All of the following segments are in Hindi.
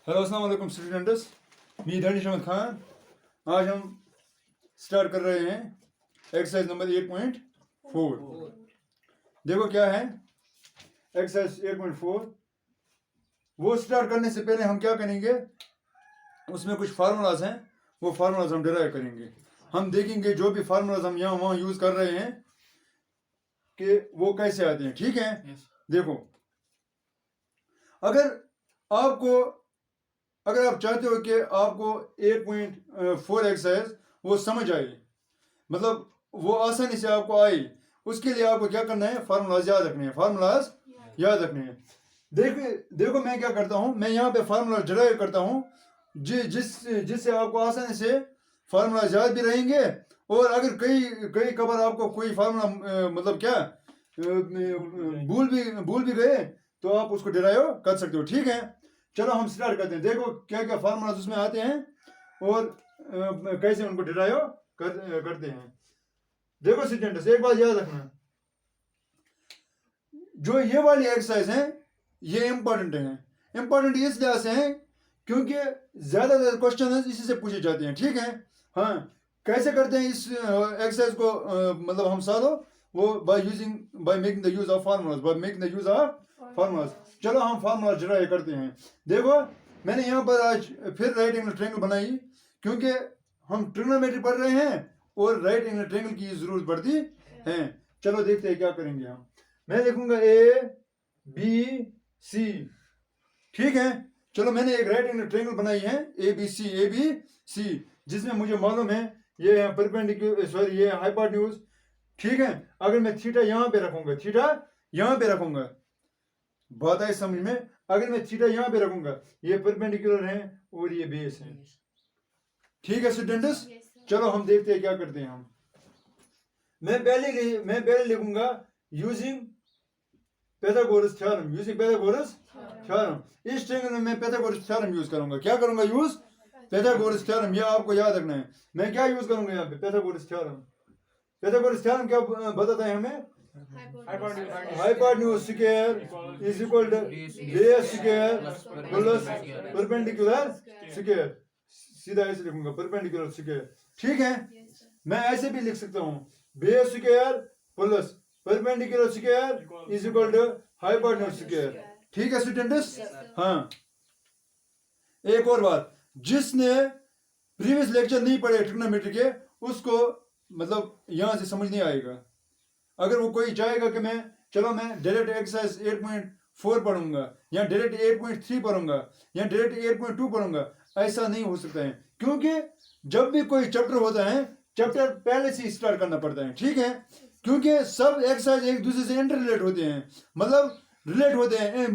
हेलो अस्सलाम वालेकुम स्टूडेंट्स, मैं दानिश अहमद खान। आज हम स्टार्ट कर रहे हैं एक्सरसाइज नंबर 8.4। देखो क्या है एक्सरसाइज 8.4। वो स्टार्ट करने से पहले हम क्या करेंगे, उसमें कुछ फार्मूलाज हैं, वो फार्मूलाज हम डिराइव करेंगे। हम देखेंगे जो भी फार्मूलाज हम यहाँ वहाँ यूज़ कर रहे हैं कि वो कैसे आते हैं। ठीक है, देखो अगर आप चाहते हो कि आपको 8.4 एक्सरसाइज वो समझ आए, मतलब वो आसानी से आपको आए, उसके लिए आपको क्या करना है, फार्मूलाज याद रखने हैं। फार्मूलाज याद रखने हैं। देखो मैं क्या करता हूँ, मैं यहाँ पे फार्मूला डिराइव करता हूँ जिससे आपको आसानी से फार्मूलाज याद भी रहेंगे। और अगर कई कबार आपको कोई फार्मूला मतलब क्या भूल भी गए तो आप उसको डिराइव कर सकते हो। ठीक है, चलो हम स्टार्ट करते हैं। देखो क्या क्या फार्मूलाज उसमें आते हैं और कैसे उनको डिराइव करते हैं। देखो स्टूडेंट्स, एक बात याद रखना, जो ये वाली एक्सरसाइज है ये इंपॉर्टेंट है। इंपॉर्टेंट इस लिहाज से है क्योंकि ज्यादातर क्वेश्चन इसी से पूछे जाते हैं। ठीक है, हाँ, कैसे करते हैं इस एक्सरसाइज को, मतलब हम सालों वो by making the use of formulas. चलो हम फार्मूला डिराइव करते हैं। देखो मैंने यहाँ पर आज फिर राइट एंगल ट्रायंगल बनाई क्योंकि हम ट्रिग्नोमेट्री पढ़ रहे हैं और राइट एंगल ट्रायंगल की जरूरत पड़ती है। चलो देखते हैं क्या करेंगे हम। मैं लिखूंगा ए बी सी। ठीक है, चलो मैंने एक राइट एंगल ट्रायंगल बनाई है ए बी सी, जिसमें मुझे मालूम है ये है परपेंडिकुलर, सॉरी ये हाइपोटेन्यूज। ठीक है, अगर मैं थीटा यहाँ पे रखूंगा, बात आई समझ में। अगर मैं थीटा यहाँ पे रखूंगा, ये परपेंडिकुलर है और ये बेस है। ठीक है स्टूडेंट्स, चलो हम देखते हैं क्या करते हैं हम। मैं पहले लिखूंगा यूजिंग पाइथागोरस थ्योरम। इस ट्रायंगल में मैं पाइथागोरस थ्योरम यूज करूंगा। क्या करूंगा? Use Pythagoras theorem. यह आपको याद रखना है। मैं क्या यूज करूंगा यहाँ पे? पाइथागोरस थ्योरम क्या बताता है हमें? Hypotenuse square is equal to base square plus perpendicular square. सीधा ऐसे लिखूंगा, परपेंडिकुलर स्क्वायर। ठीक है, मैं ऐसे भी लिख सकता हूँ, base square plus perpendicular square is equal to hypotenuse square. ठीक है स्टूडेंट्स, हाँ। एक और बात, जिसने प्रीवियस लेक्चर नहीं पढ़े ट्रिग्नोमेट्री के, उसको मतलब यहाँ से समझ नहीं आएगा। अगर वो कोई चाहेगा कि मैं डायरेक्ट एक्सरसाइज 8.4 पढ़ूंगा या डायरेक्ट 8.3 पढ़ूंगा या डायरेक्ट 8.2 पढ़ूंगा, ऐसा नहीं हो सकता है। क्योंकि जब भी कोई चैप्टर होता है, चैप्टर पहले से स्टार्ट करना पड़ता है। ठीक है, क्योंकि सब एक्सरसाइज एक दूसरे से इंटर रिलेट होते हैं, मतलब रिलेट होते हैं,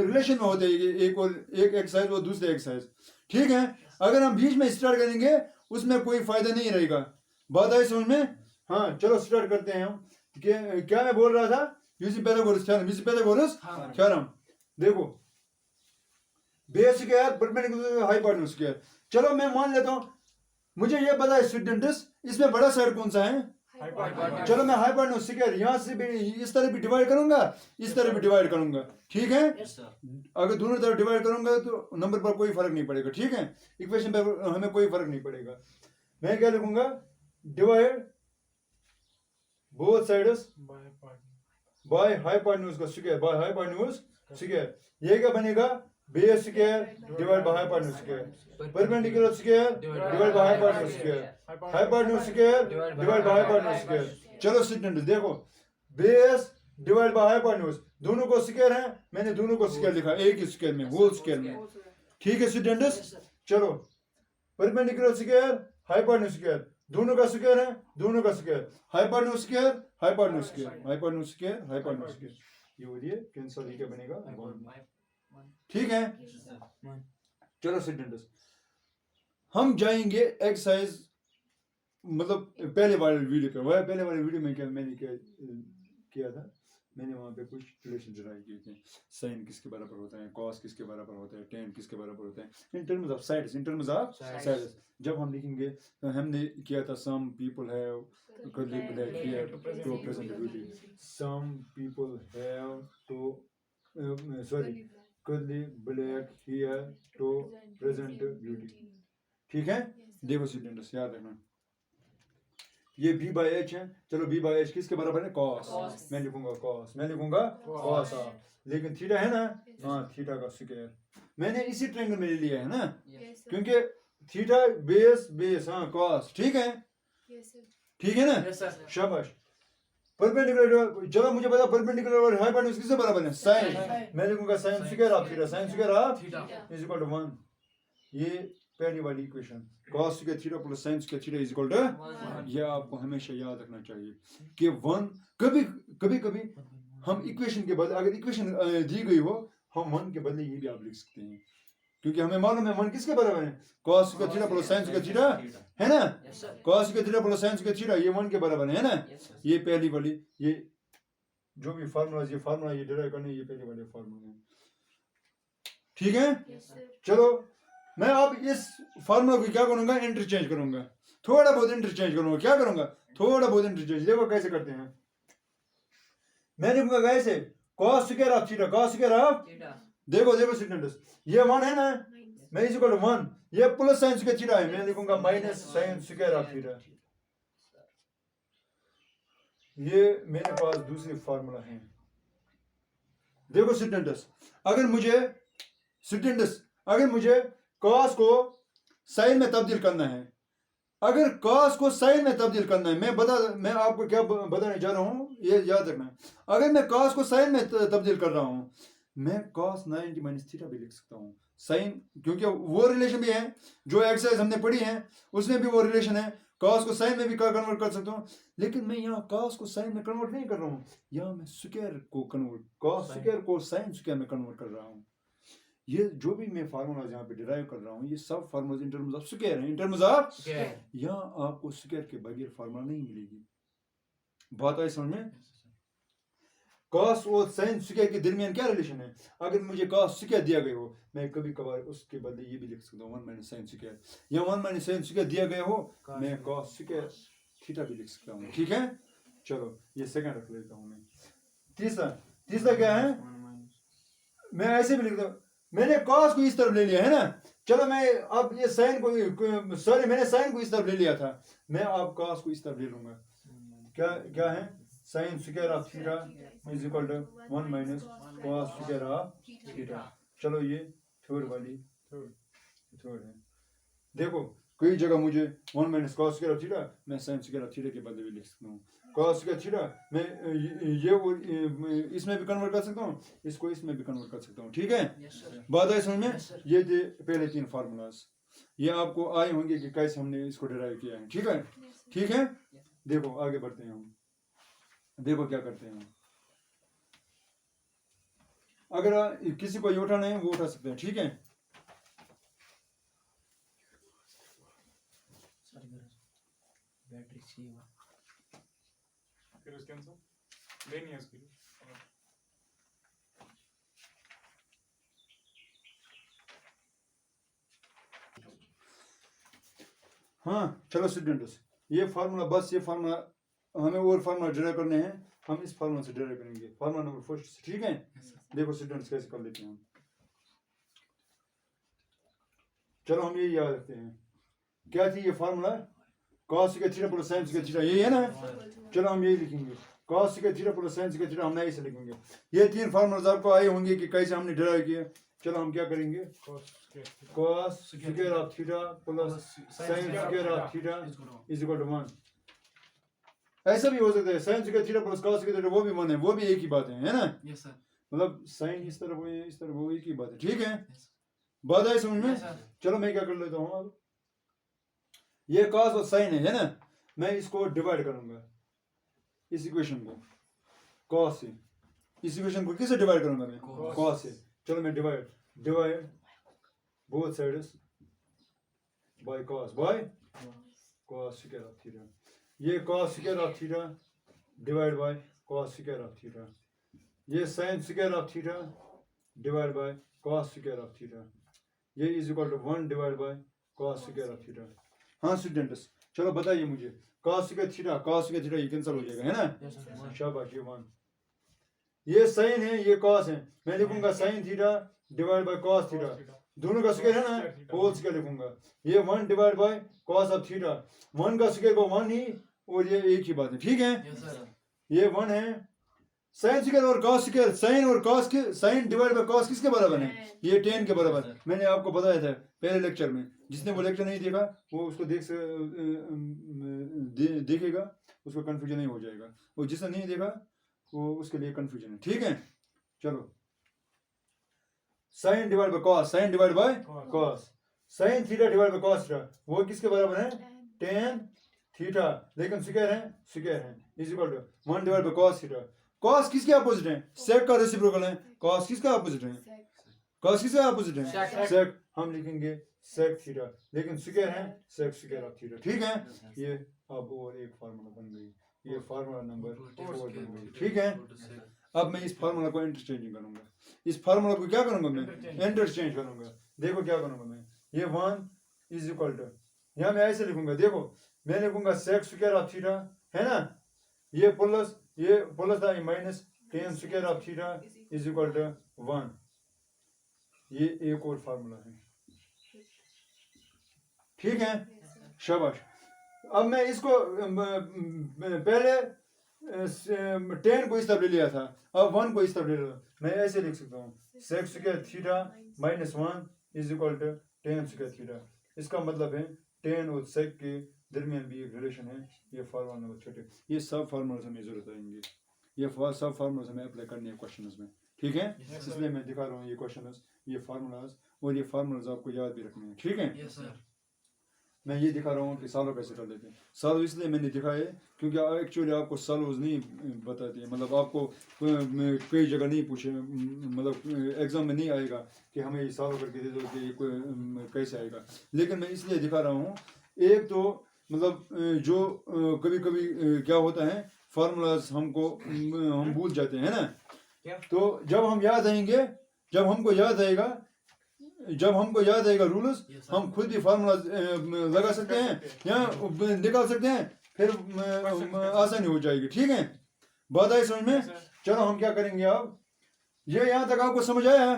रिलेशन में होते हैं एक एक्सरसाइज और दूसरे एक्सरसाइज। ठीक है, अगर हम बीच में स्टार्ट करेंगे उसमें कोई फायदा नहीं रहेगा। बात आई समझ में? हाँ, चलो स्टार्ट करते हैं हम। क्या मैं बोल रहा था? Using Pythagoras theorem. देखो base square perpendicular hypotenuse square. चलो मैं मान लेता हूं, मुझे ये पता है स्टूडेंट्स, इसमें बड़ा साइड कौन सा है? चलो मैं हाइपोटेन्यूज स्क्वायर यहां से भी इस तरह भी डिवाइड करूंगा, इस तरह भी डिवाइड करूंगा। ठीक है, अगर दोनों तरफ डिवाइड करूंगा तो नंबर पर कोई फर्क नहीं पड़ेगा। ठीक है, इक्वेशन पर हमें कोई फर्क नहीं पड़ेगा। मैं क्या लिखूंगा? Divide both sides by hypotenuse का स्क्वायर। ये क्या बनेगा? Base square divide by hypotenuse square, perpendicular square divide by hypotenuse square, hypotenuse square divide by hypotenuse square. चलो स्टूडेंट देखो, बेस डिवाइड बाय हाइपोटेन्यूज, दोनों को स्क्वायर है, मैंने दोनों को स्क्वायर लिखा एक ही स्क्वायर में, होल स्क्वायर में। ठीक है स्टूडेंट्स, चलो परपेंडिकुलर स्क्वायर हाइपोटेन्यूज स्क्वायर, दोनों का स्क्वायर है, दोनों का square, hypotenuse square hypotenuse square, ये हो रही है कैंसिल। ये क्या बनेगा? 1। ठीक है, चलो स्टूडेंट्स हम जाएंगे एक्सरसाइज, मतलब पहले वाले वीडियो पे। पहले वाले वीडियो में मैंने किया था, मैंने वहाँ पे कुछ रिलेशन ड्राइव किए थे। साइन किसके बराबर होता है, कॉस किसके बराबर होता है, टेन किसके बराबर होता है, इन टर्म्स ऑफ साइड्स। जब हम लिखेंगे तो हमने किया था some people have to present duty, some people have to, sorry curly black hair to present beauty. ठीक है, देखो स्टूडेंट्स याद रखना ये b by h है, चलो b by h किसके बराबर है cos, मैं लिखूंगा cos लेकिन थीटा है ना, हाँ थीटा का स्क्वायर मैंने इसी ट्रायंगल में ले लिया है ना, क्योंकि थीटा बेस हाँ cos ठीक है, ठीक है ना, शाबाश। परपेंडिकुलर चलो मुझे बता परपेंडिकुलर और हाइपोटेन्यूज किससे बराबर है sin, मैं लिखूंगा sin square of theta is equal to 1, ये पहली वाली equation cos square theta plus sin square theta is equal to, ये आपको हमेशा याद रखना चाहिए कि 1 कभी हम इक्वेशन के बदले अगर इक्वेशन दी गई हो हम 1 के बदले ये भी आप लिख सकते हैं, क्योंकि हमें मालूम है 1 किसके बराबर है cos square theta plus sin square theta है ना, cos square theta plus sin square theta ये 1 के बराबर है ना, ये पहली वाली ये जो भी फार्मूला ये डिराइव करने ये पहली वाली फार्मूला है, ठीक है। चलो मैं अब इस फार्मूला को क्या करूंगा इंटरचेंज करूंगा, थोड़ा बहुत इंटरचेंज करूंगा, क्या करूंगा थोड़ा बहुत इंटरचेंज, देखो कैसे करते हैं, मैं लिखूंगा कैसे cos स्क्वायर ऑफ थीटा देखो स्टूडेंट्स ये 1 है ना, मैं इज इक्वल टू 1 ये प्लस sin स्क्वायर थीटा है, मैं लिखूंगा minus sin square of theta, ये मेरे पास दूसरी फार्मूला है। देखो स्टूडेंट्स अगर मुझे cos को sin में तब्दील करना है, अगर cos को sin में तब्दील करना है, मैं आपको क्या बताने जा रहा हूँ ये याद रखना है, अगर मैं cos को sin में तब्दील कर रहा हूँ मैं cos 90 माइनस थीटा भी लिख सकता हूँ, sin क्योंकि वो रिलेशन भी है जो एक्सरसाइज हमने पढ़ी है उसमें भी वो रिलेशन है, cos को sin में भी कन्वर्ट कर सकता हूँ, लेकिन मैं यहाँ cos को sin में कन्वर्ट नहीं कर रहा हूँ, यहाँ मैं स्क्वायर को कन्वर्ट cos स्क्वायर को sin स्क्वायर में कन्वर्ट कर रहा हूँ। ये जो भी मैं फार्मूला यहाँ पे डिराइव कर रहा हूँ ये सब formulas in terms of square हैं, इन टर्म्स ऑफ यहाँ आपको स्क्वायर के बगैर फार्मूला नहीं मिलेगी, बात आई समझ में। cos और sin स्क्वायर के दरमियान क्या रिलेशन है, अगर मुझे cos स्क्वायर दिया गया हो मैं कभी कभार उसके बदले ये भी लिख सकता हूँ 1 माइनस sin स्क्वायर, या 1 माइनस sin स्क्वायर दिया गया हो मैं cos स्क्वायर थीटा भी लिख सकता हूँ, ठीक है। चलो ये सेकंड रख लेता हूँ मैं। तीसरा क्या है, मैं ऐसे भी लिखता हूँ, मैंने cos को इस तरफ ले लिया है ना, चलो मैं अब ये sin को सॉरी मैंने sin को इस तरफ ले लिया था, मैं अब cos को इस तरफ ले लूंगा, क्या है sin square of theta is equal to 1 minus cos square of theta. चलो ये थर्ड है, देखो कई जगह मुझे 1 minus cos square of theta मैं sin स्क्वायर ऑफ थीटा के बदले भी लिख सकता हूँ, cos स्क्वायर थीटा मैं ये इसमें भी कन्वर्ट कर सकता हूँ, इसको इसमें भी कन्वर्ट कर सकता हूँ, ठीक है। बात आई समझ में, ये थे पहले 3 फार्मूलाज, ये आपको आए होंगे कि कैसे हमने इसको डिराइव किया है, ठीक है। देखो आगे बढ़ते हैं हम, देखो क्या करते हैं, अगर किसी को ये उठाना है वो उठा सकते हैं, ठीक है। बैटरी चाहिए फिर उसके आंसर लेनी है उसके लिए। हाँ चलो स्टूडेंट्स ये फार्मूला हमें और फार्मूला डिराइव करने हैं, हम इस फार्मूला से डिराइव करेंगे, फार्मूला नंबर फर्स्ट, ठीक है। देखो स्टूडेंट्स कैसे कर लेते हैं, चलो हम ये याद रखते हैं, क्या थी ये formula cos square theta plus sin square theta, यही है ना, चलो हम यही लिखेंगे cos square theta plus sin square theta, हम ऐसे लिखेंगे। ये 3 फार्मूलाज आपको आए होंगे कि कैसे हमने डिराइव किए, चलो हम क्या करेंगे cos square of theta plus sin square of theta is equal to 1, ऐसा भी हो सकता है sin square theta plus cos square theta वो भी 1 है, वो भी एक ही बात है ना, मतलब sin इस तरफ हो इस तरफ हो एक ही बात है, ठीक है। बात आई समझ में, चलो मैं क्या कर लेता हूँ, अब ये cos और sin है ना, मैं इसको डिवाइड करूंगा इस इक्वेशन को cos से, इस इक्वेशन को किससे डिवाइड करूंगा मैं cos से, चलो मैं divide both sides by cos square of theta, ये cos square of theta divide by cos square of theta, ये sin square of theta divide by cos square of theta, ये is equal to 1 divide by cos square of theta. हाँ स्टूडेंट्स चलो बताइए मुझे cos स्क्वायर थीटा ये कैंसिल हो जाएगा है ना, शाबाश ये 1, ये साइन है, ये कॉस है, मैं लिखूंगा sign theta divide by cos theta, दोनों का स्क्वायर है ना, होल स्क्वायर लिखूंगा। ये 1 divide by cos of theta, 1 का स्क्वायर को 1 ही, और ये एक ही बात है, ठीक है। ये 1 है, साइन स्क्वायर और कॉस स्क्वायर, साइन और कॉस के, साइन डिवाइड बाय कॉस किसके बराबर है? ये tan के बराबर। मैंने आपको बताया था पहले लेक्चर में, जिसने वो लेक्चर नहीं देखा वो उसको देखेगा, उसको कंफ्यूजन नहीं हो जाएगा, और जिसने नहीं देखा वो उसके लिए कंफ्यूजन है, ठीक है। चलो, sine divide by cos, sine divide by cos, sine theta divide by cos theta, वो किसके बराबर है? tan थीटा, लेकिन स्क्वायर है, is equal to 1 divide by cos theta. Cos किसके अपोजिट है? सेक का रेसिप्रोकल है। कॉस किसका अपोजिट है? कॉस किसका अपोजिट है? सेक। हम लिखेंगे सेक थीटा, लेकिन स्क्वायर है सेक स्क्वायर ऑफ थीटा, ठीक है। ये अब और एक फार्मूला बन गई, ये फार्मूला नंबर 4 बन गई, ठीक है। अब मैं इस फार्मूला को इंटरचेंज करूंगा, इस फार्मूला को क्या करूंगा मैं? इंटरचेंज करूंगा। देखो क्या करूंगा मैं, ये 1 इज इक्वल टू, यहाँ मैं ऐसे लिखूंगा, देखो मैं लिखूंगा सेक स्क्वायर ऑफ थीटा, है ना, ये प्लस था, ये minus tan square of theta is equal to 1। ये एक और फार्मूला है, ठीक है, शाबाश। अब मैं इसको पहले tan को इस तरफ ले लिया था, अब 1 को इस तरफ ले लिया, मैं ऐसे लिख सकता हूँ, sec square theta minus 1 is equal to tan square theta. इसका मतलब है tan और सेक के दरमियान भी एक रिलेशन है। ये फार्मूला नंबर छोटे, ये सब फार्मूलाज हमें जरूरत आएंगे, ये सब फार्मूलाज हमें अप्लाई करने हैं क्वेश्चंस में, ठीक है। इसलिए मैं दिखा रहा हूँ ये क्वेश्चंस, ये फार्मूलाज, और ये फार्मूलाज आपको याद भी रखने हैं, ठीक है। मैं ये दिखा रहा हूँ कि सॉल्व कैसे कर लेते हैं। सॉल्व इसलिए मैंने दिखाए क्योंकि एक्चुअली आपको सॉल्व नहीं बताते हैं, मतलब आपको कई जगह नहीं पूछे, मतलब एग्जाम में नहीं आएगा कि हमें ये सॉल्व करके दे दो कि कैसे आएगा, लेकिन मैं इसलिए दिखा रहा हूँ। एक तो मतलब जो कभी कभी क्या होता है, फार्मूलाज हम भूल जाते हैं ना, तो जब हमको याद आएगा रूल्स, हम खुद भी फार्मूला लगा सकते हैं या निकाल सकते हैं, फिर आसानी हो जाएगी, ठीक है। बात आई समझ में? चलो हम क्या करेंगे अब, ये यहाँ तक आपको समझ आया?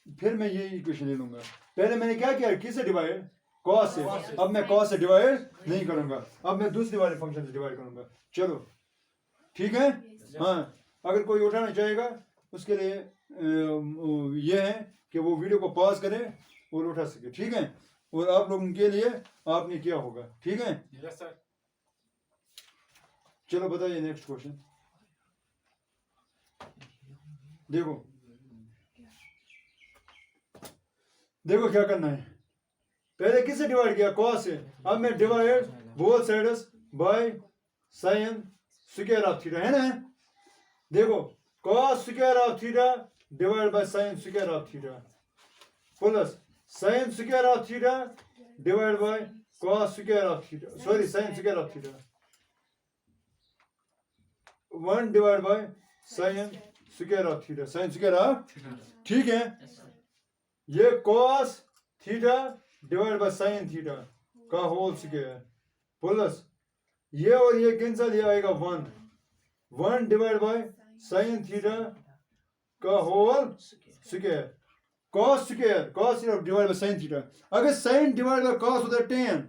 फिर मैं ये इक्वेशन ले लूंगा। पहले मैंने क्या किया, किससे डिवाइड? कॉस से। अब मैं कॉस से डिवाइड नहीं करूंगा, अब मैं दूसरी वाले फंक्शन से डिवाइड करूंगा। चलो ठीक है। हाँ, अगर कोई उठाना चाहेगा उसके लिए ये है कि वो वीडियो को पॉज करे और उठा सके, ठीक है। और आप लोगों के लिए आपने किया होगा, ठीक है। Yes sir. चलो बताइए नेक्स्ट क्वेश्चन। देखो क्या करना है। पहले किससे डिवाइड किया? कॉस से। अब मैं divide both sides by sine square of theta, है ना। देखो cos square of theta divide by sign square of theta plus sign square of theta divide by cos square of theta, sorry sine square of theta 1 divide by sign square of theta, sign square of, ठीक है। ये cos theta divide by sine theta का होल स्क्वायर प्लस ये और ये कैंसिल, ये आएगा 1 डिवाइड बाय साइन थीटा का whole square, cos square, cos divide by sine theta. अगर साइन डिवाइड बाय कॉस होता है tan,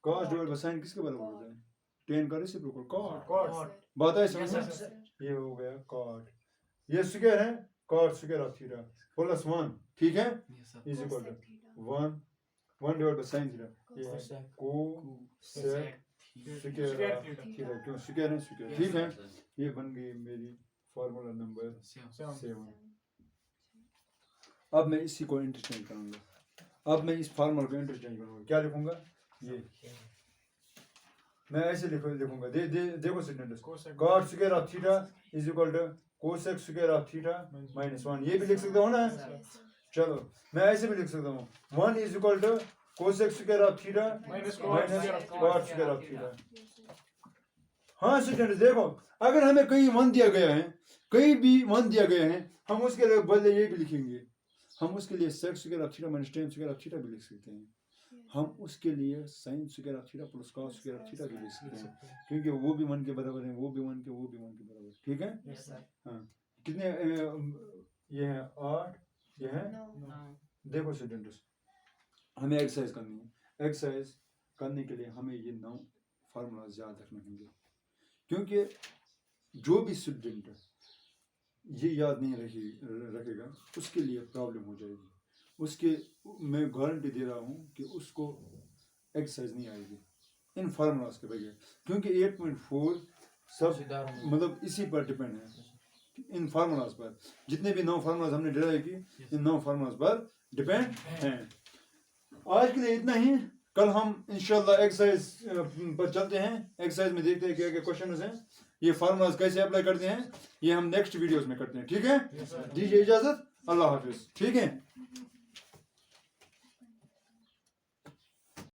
cos divide by sine किसके बराबर होता है? tan का रेसिप्रोकल कॉट। बात है समझ में? ये हो गया कॉट, ये स्क्वायर है cot square of theta plus 1, ठीक है, is equal to 1 divide by sine theta, ये है कोसेक स्क्वायर ऑफ थीटा, क्यों स्क्वायर है स्क्वायर, ठीक है। ये बन गई मेरी फार्मूला नंबर 7। अब मैं इसी को इंटरचेंज करूंगा, अब मैं इस फार्मूला को इंटरचेंज करूंगा। क्या लिखूंगा? ये मैं ऐसे लिखूंगा, देखो students, cot square of theta is equal to cosec square of theta minus 1, ये भी लिख सकता हूँ ना। चलो मैं ऐसे भी लिख सकता हूँ, 1 is equal to cosec square of theta minus cot square of theta. हाँ स्टूडेंट्स देखो, अगर हमें कहीं 1 दिया गया है, कहीं भी 1 दिया गया है, हम उसके लिए बदले ये भी लिखेंगे, हम उसके लिए sec square of theta minus tan square of theta भी लिख सकते हैं। हम उसके लिए sine square of theta plus cos square of theta भी ले सकते हैं, क्योंकि वो भी 1 के बराबर है, वो भी 1 के बराबर, ठीक है। Yes, sir. हाँ, कितने ये है 8, ये है देखो स्टूडेंट्स, हमें एक्सरसाइज करनी है। एक्सरसाइज करने के लिए हमें ये 9 फार्मूलाज याद रखने होंगे, क्योंकि जो भी स्टूडेंट ये याद नहीं रखेगा उसके लिए प्रॉब्लम हो जाएगी। उसके मैं गारंटी दे रहा हूँ कि उसको एक्सरसाइज नहीं आएगी इन फार्मूलाज के बगैर, क्योंकि 8.4 सब मतलब इसी पर डिपेंड है, इन फार्मूलाज पर। जितने भी 9 फार्मूलाज हमने डिराइव की, इन 9 फार्मूलाज पर डिपेंड हैं। आज के लिए इतना ही, कल हम इंशाल्लाह एक्सरसाइज पर चलते हैं। एक्सरसाइज में देखते हैं क्या क्या क्वेश्चन हैं, ये फार्मूलाज कैसे अप्लाई करते हैं, ये हम नेक्स्ट वीडियोस में करते हैं, ठीक है। दीजिए इजाजत, अल्लाह हाफिज, ठीक है।